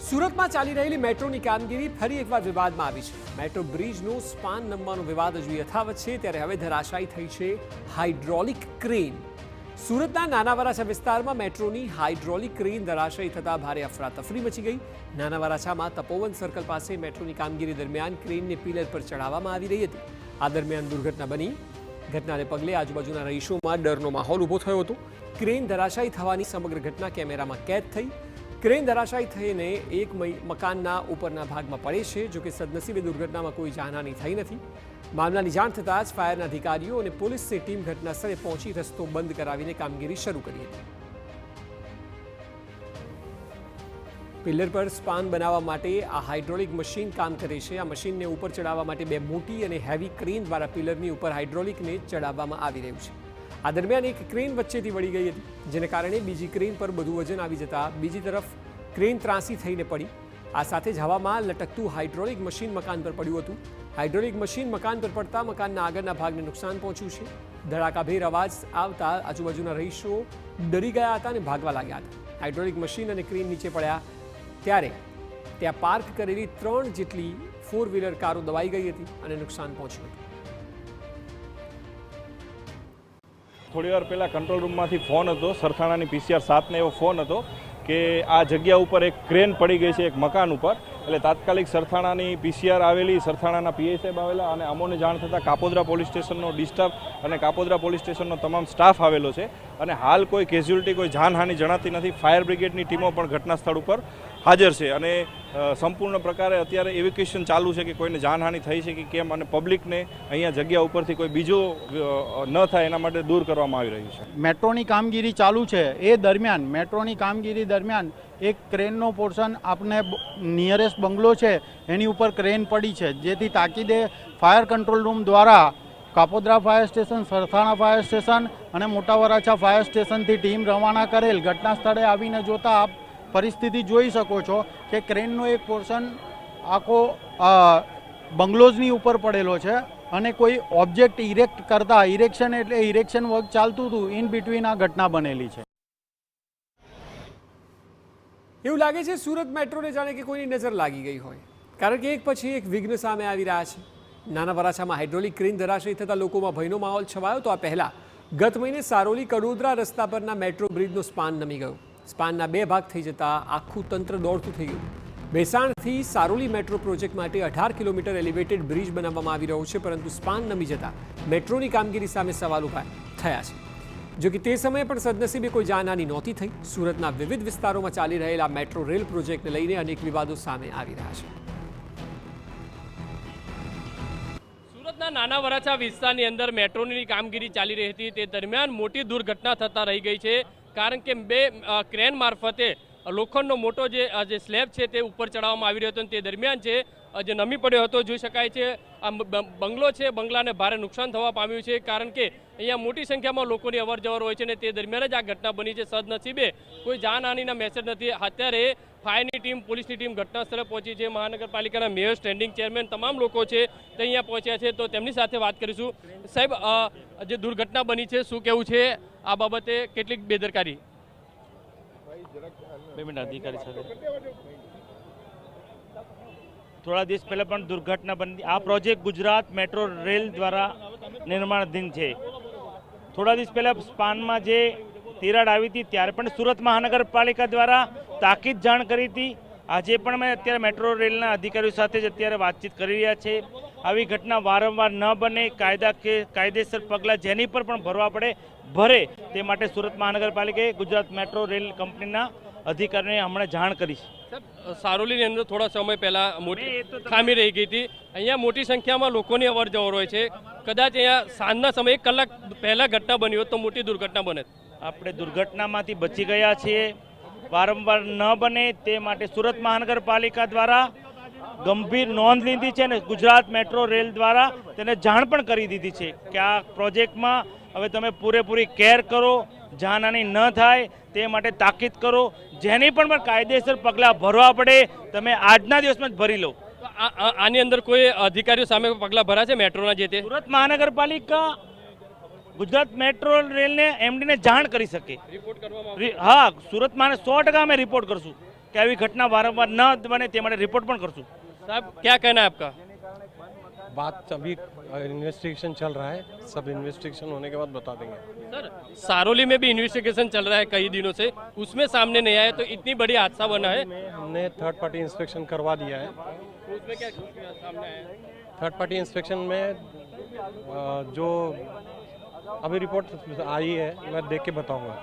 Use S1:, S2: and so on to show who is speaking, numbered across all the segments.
S1: સુરતમાં ચાલી રહેલી મેટ્રોની કામગીરી ફરી એકવાર વિવાદમાં આવી છે। મેટ્રો બ્રિજનો સ્પાન નમવાનો વિવાદ હજુ યથાવત છે, ત્યારે હવે ધરાશાયી થઈ છે હાઇડ્રોલિક ક્રેન। સુરતના નાના વરાછા વિસ્તારમાં મેટ્રોની હાઇડ્રોલિક ક્રેન ધરાશાયી થતા ભારે અફરાતફરી મચી ગઈ। નાના વરાછામાં તપોવન સર્કલ પાસે મેટ્રોની કામગીરી દરમિયાન ક્રેનને પિલર પર ચડાવવામાં આવી રહી હતી। આ દરમિયાન દુર્ઘટના બની। ઘટનાને પગલે આજુબાજુના રહીશોમાં ડરનો માહોલ ઊભો થયો હતો। ક્રેન ધરાશાયી થવાની સમગ્ર ઘટના કેમેરામાં કેદ થઈ। ક્રેન ધરાશાયી થઈને એક મકાનના ઉપરના ભાગમાં પડે છે, જોકે સદનસીબે દુર્ઘટનામાં કોઈ જાનહાનિ થઈ નથી। મામલાની જાણ થતાં જ ફાયરના અધિકારીઓ અને પોલીસની ટીમ ઘટનાસ્થળે પહોંચી રસ્તો બંધ કરાવીને કામગીરી શરૂ કરી હતી। પિલર પર સ્પાન બનાવવા માટે આ હાઇડ્રોલિક મશીન કામ કરે છે। આ મશીનને ઉપર ચડાવવા માટે બે મોટી અને હેવી ક્રેન દ્વારા પિલરની ઉપર હાઇડ્રોલિકને ચડાવવામાં આવી રહ્યું છે। આ દરમિયાન એક ક્રેન વચ્ચેથી વળી ગઈ હતી, જેને કારણે બીજી ક્રેન પર બધું વજન આવી જતા બીજી તરફ ક્રેન ત્રાંસી થઈને પડી। આ સાથે જ હવામાં લટકતું હાઇડ્રોલિક મશીન મકાન પર પડ્યું હતું। હાઇડ્રોલિક મશીન મકાન પર પડતા મકાનના આગળના ભાગને નુકસાન પહોંચ્યું છે। ધડાકાભેર અવાજ આવતા આજુબાજુના રહીશો ડરી ગયા હતા અને ભાગવા લાગ્યા હતા। હાઇડ્રોલિક મશીન અને ક્રેન નીચે પડ્યા ત્યારે ત્યાં પાર્ક કરેલી 3 જેટલી 4 વ્હીલર કારો દબાઈ ગઈ હતી અને નુકસાન પહોંચ્યું હતું।
S2: થોડી વાર પહેલાં કંટ્રોલ રૂમમાંથી ફોન હતો, સરથાણાની PCR 7ને એવો ફોન હતો કે આ જગ્યા ઉપર એક ક્રેન પડી ગઈ છે એક મકાન ઉપર। એટલે તાત્કાલિક સરથાણાની PCR આવેલી, સરથાણાના PI સાહેબ આવેલા અને અમોને જાણ થતાં કાપોદ્રા પોલીસ સ્ટેશનનો ડિસ્ટાફ અને કાપોદ્રા પોલીસ સ્ટેશનનો તમામ સ્ટાફ આવેલો છે અને હાલ કોઈ કેઝ્યુઅલિટી, કોઈ જાનહાનિ જણાતી નથી। ફાયર બ્રિગેડની ટીમો પણ ઘટના સ્થળ ઉપર હાજર છે અને સંપૂર્ણ પ્રકારે અત્યારે એવિક્યુએશન ચાલુ છે કે કોઈને જાનહાનિ થઈ છે કે કેમ, અને પબ્લિકને અહીંયા જગ્યા ઉપરથી કોઈ બીજો ન થાય એના માટે દૂર કરવામાં આવી રહ્યું છે।
S3: મેટ્રોની કામગીરી ચાલુ છે એ દરમિયાન મેટ્રોની કામગીરી દરમિયાન એક ક્રેનનો પોર્શન આપણે નિયરેસ્ટ બંગલો છે એની ઉપર ક્રેન પડી છે, જેથી તાકીદે ફાયર કંટ્રોલ રૂમ દ્વારા Kapodra fire station, Sarthana fire station અને મોટા વરાછા ફાયર સ્ટેશનથી ટીમ રવાના કરેલ। ઘટના સ્થળે આવીને જોતા આપ પરિસ્થિતિ જોઈ શકો છો કે ક્રેનનો એક પોર્શન આખો બંગલોઝની ઉપર પડેલો છે અને કોઈ ઓબ્જેક્ટ ઇરેક્ટ કરતા, ઇરેક્શન એટલે ઇરેક્શન વર્ક ચાલતું હતું, ઇન બિટવીન આ ઘટના બનેલી છે।
S1: એવું લાગે છે સુરત મેટ્રોને જાણે કે કોઈની નજર લાગી ગઈ હોય, કારણ કે એક પછી એક વિઘ્ન સામે આવી રહ્યા છે। નાના વરાછામાં હાઇડ્રોલિક ક્રેન ધરાશાયી થતાં લોકોમાં ભયનો માહોલ છવાયો તો આ પહેલા ગત મહિને સારોલી કડોદરા રસ્તા પરના મેટ્રો બ્રિજનો સ્પાન નમી ગયો। સ્પાનના 2 ભાગ થઈ જતા આખું તંત્ર દોડતું થઈ ગયું। ભેસાણથી સારોલી મેટ્રો પ્રોજેક્ટ માટે 18 કિલોમીટર એલિવેટેડ બ્રિજ બનાવવામાં આવી રહ્યો છે, પરંતુ સ્પાન નમી જતા મેટ્રોની કામગીરી સામે સવાલ ઊભા થયા છે। જો કે તે સમયે પણ સદનસીબે કોઈ જાનહાનિ નહોતી થઈ। સુરતના વિવિધ વિસ્તારોમાં ચાલી રહેલા મેટ્રો રેલ પ્રોજેક્ટને લઈને અનેક વિવાદો સામે આવી રહ્યા છે।
S4: સુરતના નાના વરાછા વિસ્તારની અંદર મેટ્રોની કામગીરી ચાલી રહી હતી, તે દરમિયાન મોટી દુર્ઘટના થતાં રહી ગઈ છે, કારણ કે 2 ક્રેન મારફતે લોખંડનો મોટો જે સ્લેબ છે તે ઉપર ચડાવવામાં આવી રહ્યો હતો, તે દરમિયાન છે જે નમી પડ્યો હતો। જોઈ શકાય છે આ બંગલો છે, બંગલાને ભારે નુકસાન થવા પામ્યું છે, કારણ કે અહીંયા મોટી સંખ્યામાં લોકોની અવરજવર હોય છે અને તે દરમિયાન જ આ ઘટના બની છે। સદનસીબે કોઈ જાનહાનિના મેસેજ નથી। અત્યારે ફાયરની ટીમ, પોલીસની ટીમ ઘટના સ્થળે પહોંચી છે। મહાનગરપાલિકાના મેયર, સ્ટેન્ડિંગ ચેરમેન, તમામ લોકો છે તે અહીંયા પહોંચ્યા છે, તો તેમની સાથે વાત કરીશું। સાહેબ, જે દુર્ઘટના બની છે શું કહેવું છે આ બાબતે, કેટલીક બેદરકારી? 2 મિનિટ અધિકારી સાથે
S5: થોડા દિવસ પહેલાં પણ દુર્ઘટના બની। આ પ્રોજેક્ટ ગુજરાત મેટ્રો રેલ દ્વારા નિર્માણાધીન છે। થોડા દિવસ પહેલાં સ્પાનમાં જે તિરાડ આવી હતી ત્યારે પણ સુરત મહાનગરપાલિકા દ્વારા તાકીદ જાણ કરી હતી। આજે પણ અમે અત્યારે મેટ્રો રેલના અધિકારીઓ સાથે જ અત્યારે વાતચીત કરી રહ્યા છે। આવી ઘટના વારંવાર ન બને, કાયદેસર પગલાં જેની પર પણ ભરવા પડે ભરે, તે માટે સુરત મહાનગરપાલિકાએ ગુજરાત મેટ્રો રેલ કંપનીના અધિકારીઓને હમણાં જાણ કરી છે।
S4: સારોલીની અંદર થોડા સમય પહેલા મોટી ખામી રહી ગઈ હતી। અહીંયા મોટી સંખ્યામાં લોકોની અવરજવર હોય છે, કદાચ અહીંયા સાંજના સમયે 1 કલાક પહેલા ઘટના બની હોત તો મોટી દુર્ઘટના બને।
S5: આપણે દુર્ઘટનામાંથી બચી ગયા છીએ, વારંવાર ન બને તે માટે સુરત મહાનગરપાલિકા દ્વારા ગંભીર નોંધ લીધી છે અને ગુજરાત મેટ્રો રેલ દ્વારા તેને જાણ પણ કરી દીધી છે કે આ પ્રોજેક્ટમાં હવે તમે પૂરેપૂરી કેર કરો, જાનહાનિ ન થાય તે માટે તાકીદ કરો। જેની પણ કાયદેસર પગલાં ભરવા પડે તમે આજના દિવસમાં જ ભરી લો।
S4: આની અંદર કોઈ અધિકારીઓ સામે પગલાં ભરાશે મેટ્રોના? જે તે
S5: સુરત મહાનગરપાલિકા ગુજરાત મેટ્રો રેલને એમડીને જાણ કરી શકે। હા, સુરતમાં 100% અમે રિપોર્ટ કરશું કે આવી ઘટના વારંવાર ન બને તે માટે રિપોર્ટ પણ કરશું.
S4: साहब क्या कहना है आपका?
S6: बात अभी इन्वेस्टिगेशन चल रहा है, सब इन्वेस्टिगेशन होने के बाद बता देंगे.
S4: सर सारोली में भी इन्वेस्टिगेशन चल रहा है कई दिनों से, उसमें सामने नहीं आया तो इतनी बड़ी हादसा बना है,
S6: हमने थर्ड पार्टी इंस्पेक्शन करवा दिया है.
S4: उसमें क्या सामने आया है?
S6: थर्ड पार्टी इंस्पेक्शन में जो अभी रिपोर्ट आई है मैं देख के बताऊंगा.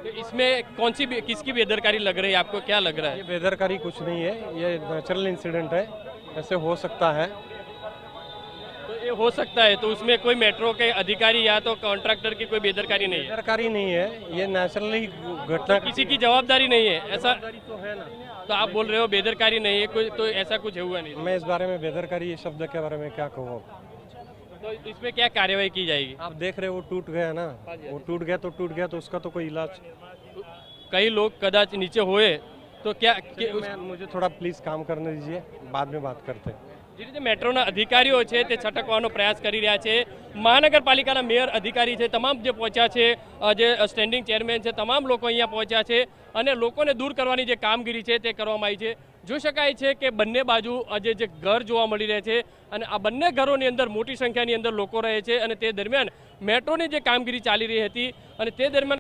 S4: तो इसमें कौन सी किसकी बेदरकारी लग रही है आपको, क्या लग रहा
S6: ये
S4: है?
S6: बेदरकारी कुछ नहीं है, ये नेचुरल इंसिडेंट है, ऐसे हो सकता है.
S4: तो ये हो सकता है, तो उसमें कोई मेट्रो के अधिकारी या तो कॉन्ट्रैक्टर की कोई बेदरकारी नहीं है,
S6: बेदरकारी नहीं है, ये नेचुरली घटना
S4: किसी की जवाबदारी नहीं है ऐसा?
S6: तो है ना.
S4: तो आप बोल रहे हो बेदरकारी नहीं है कोई, तो ऐसा कुछ हुआ नहीं,
S6: मैं इस बारे में बेदरकारी ये शब्द के बारे में क्या कहूँ.
S4: तो इसमें क्या कार्यवाही की जाएगी?
S6: आप देख रहे हो वो टूट गया ना, वो टूट गया तो उसका तो कोई इलाज.
S4: कई लोग कदाच नीचे हुए तो क्या
S6: मुझे थोड़ा प्लीज काम करने दीजिए, बाद में बात करते हैं.
S4: જે રીતે મેટ્રોના અધિકારીઓ છે તે છટકવાનો પ્રયાસ કરી રહ્યા છે. મહાનગરપાલિકાના મેયર અધિકારી છે, તમામ જે પહોંચ્યા છે, જે સ્ટેન્ડિંગ ચેરમેન છે, તમામ લોકો અહીંયા પહોંચ્યા છે અને લોકોને દૂર કરવાની જે કામગીરી છે તે કરવામાં આવી છે. જોઈ શકાય છે કે બંને બાજુ જે ઘર જોવા મળી રહ્યા છે અને આ બંને ઘરોની અંદર મોટી સંખ્યાની અંદર લોકો રહે છે અને તે દરમિયાન મેટ્રોની જે કામગીરી ચાલી રહી હતી અને તે દરમિયાન